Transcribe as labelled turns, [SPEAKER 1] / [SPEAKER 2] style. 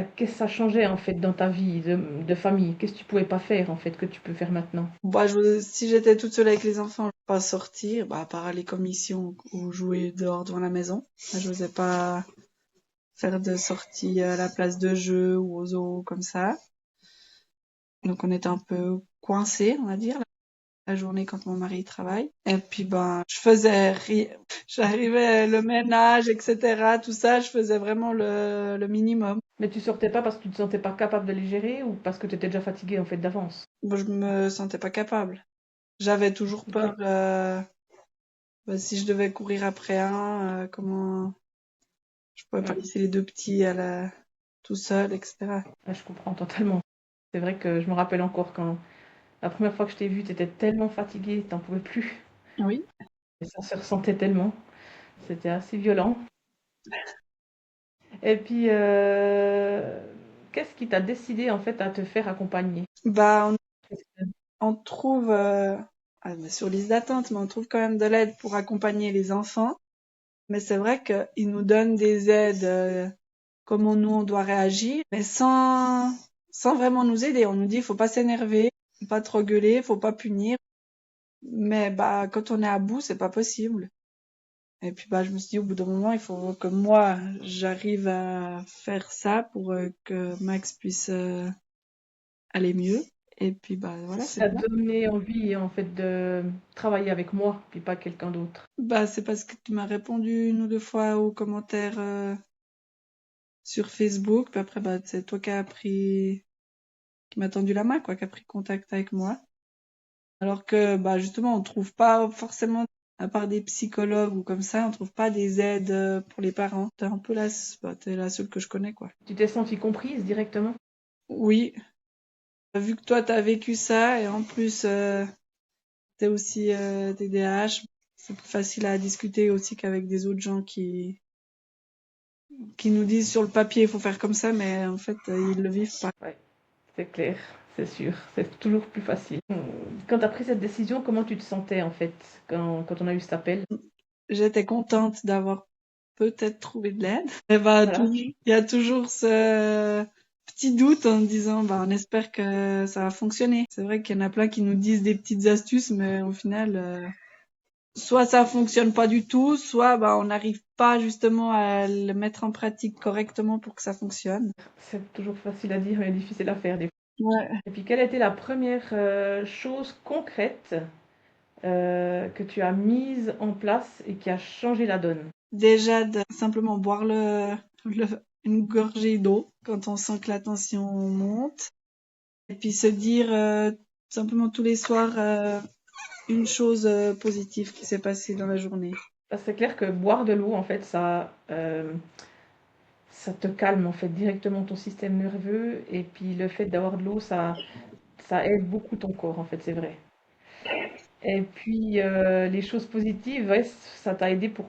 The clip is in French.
[SPEAKER 1] qu'est-ce que ça changeait en fait dans ta vie de famille? Qu'est-ce que tu pouvais pas faire en fait que tu peux faire maintenant?
[SPEAKER 2] Bah, si j'étais toute seule avec les enfants, je ne pas sortir, bah, à part aller commission ou jouer dehors devant la maison. Moi, je n'osais pas faire de sortie à la place de jeu ou aux zoo comme ça. Donc, on était un peu coincés, on va dire, la journée quand mon mari travaille. Et puis, ben, j'arrivais le ménage, etc., tout ça, je faisais vraiment le minimum.
[SPEAKER 1] Mais tu sortais pas parce que tu te sentais pas capable de les gérer ou parce que tu étais déjà fatiguée en fait d'avance?
[SPEAKER 2] Bon, je me sentais pas capable. J'avais toujours
[SPEAKER 1] Ok.
[SPEAKER 2] peur, bah, si je devais courir après un, comment, je pouvais pas
[SPEAKER 1] Ouais.
[SPEAKER 2] laisser les deux petits tout seuls, etc.
[SPEAKER 1] Ah, je comprends totalement. C'est vrai que je me rappelle encore quand la première fois que je t'ai vue, tu étais tellement fatiguée, t'en pouvais plus.
[SPEAKER 2] Oui.
[SPEAKER 1] Et ça se ressentait tellement. C'était assez violent. Et puis, qu'est-ce qui t'a décidé en fait à te faire accompagner?
[SPEAKER 2] Bah, on trouve, mais sur liste d'attente, mais on trouve quand même de l'aide pour accompagner les enfants. Mais c'est vrai qu'ils nous donnent des aides, comment nous on doit réagir, mais sans vraiment nous aider. On nous dit, faut pas s'énerver, faut pas trop gueuler, faut pas punir. Mais bah, quand on est à bout, c'est pas possible. Et puis bah, je me suis dit, au bout d'un moment, il faut que moi, j'arrive à faire ça pour que Max puisse aller mieux. Et puis bah voilà,
[SPEAKER 1] Ça
[SPEAKER 2] c'est
[SPEAKER 1] t'a
[SPEAKER 2] ça.
[SPEAKER 1] donné envie en fait de travailler avec moi, puis pas quelqu'un d'autre.
[SPEAKER 2] Bah, c'est parce que tu m'as répondu une ou deux fois aux commentaires sur Facebook. Puis après, bah, c'est toi qui m'a tendu la main, quoi, qui a pris contact avec moi. Alors que, bah, justement, on trouve pas forcément, à part des psychologues ou comme ça, on trouve pas des aides pour les parents. T'es un peu bah, t'es la seule que je connais, quoi.
[SPEAKER 1] Tu t'es sentie comprise directement?
[SPEAKER 2] Oui, vu que toi, t'as vécu ça et en plus, t'es aussi TDAH, c'est plus facile à discuter aussi qu'avec des autres gens qui nous disent sur le papier, il faut faire comme ça, mais en fait, ils le vivent pas.
[SPEAKER 1] Ouais, c'est clair, c'est sûr, c'est toujours plus facile. Quand tu as pris cette décision, comment tu te sentais en fait quand on a eu cet appel?
[SPEAKER 2] J'étais contente d'avoir peut-être trouvé de l'aide. Et bah,
[SPEAKER 1] Voilà.
[SPEAKER 2] il y a toujours ce petit doute en disant, bah, on espère que ça va fonctionner. C'est vrai qu'il y en a plein qui nous disent des petites astuces, mais au final, soit ça fonctionne pas du tout, soit bah, on n'arrive pas justement à le mettre en pratique correctement pour que ça fonctionne.
[SPEAKER 1] C'est toujours facile à dire mais difficile à faire des fois.
[SPEAKER 2] Ouais.
[SPEAKER 1] Et puis quelle a été la première chose concrète que tu as mise en place et qui a changé la donne?
[SPEAKER 2] Déjà, de simplement boire une gorgée d'eau quand on sent que la tension monte. Et puis se dire simplement tous les soirs une chose positive qui s'est passée dans la journée.
[SPEAKER 1] C'est clair que boire de l'eau, en fait, ça te calme en fait directement ton système nerveux et puis le fait d'avoir de l'eau, ça aide beaucoup ton corps en fait, c'est vrai. Et puis les choses positives, ouais, ça t'a aidé pour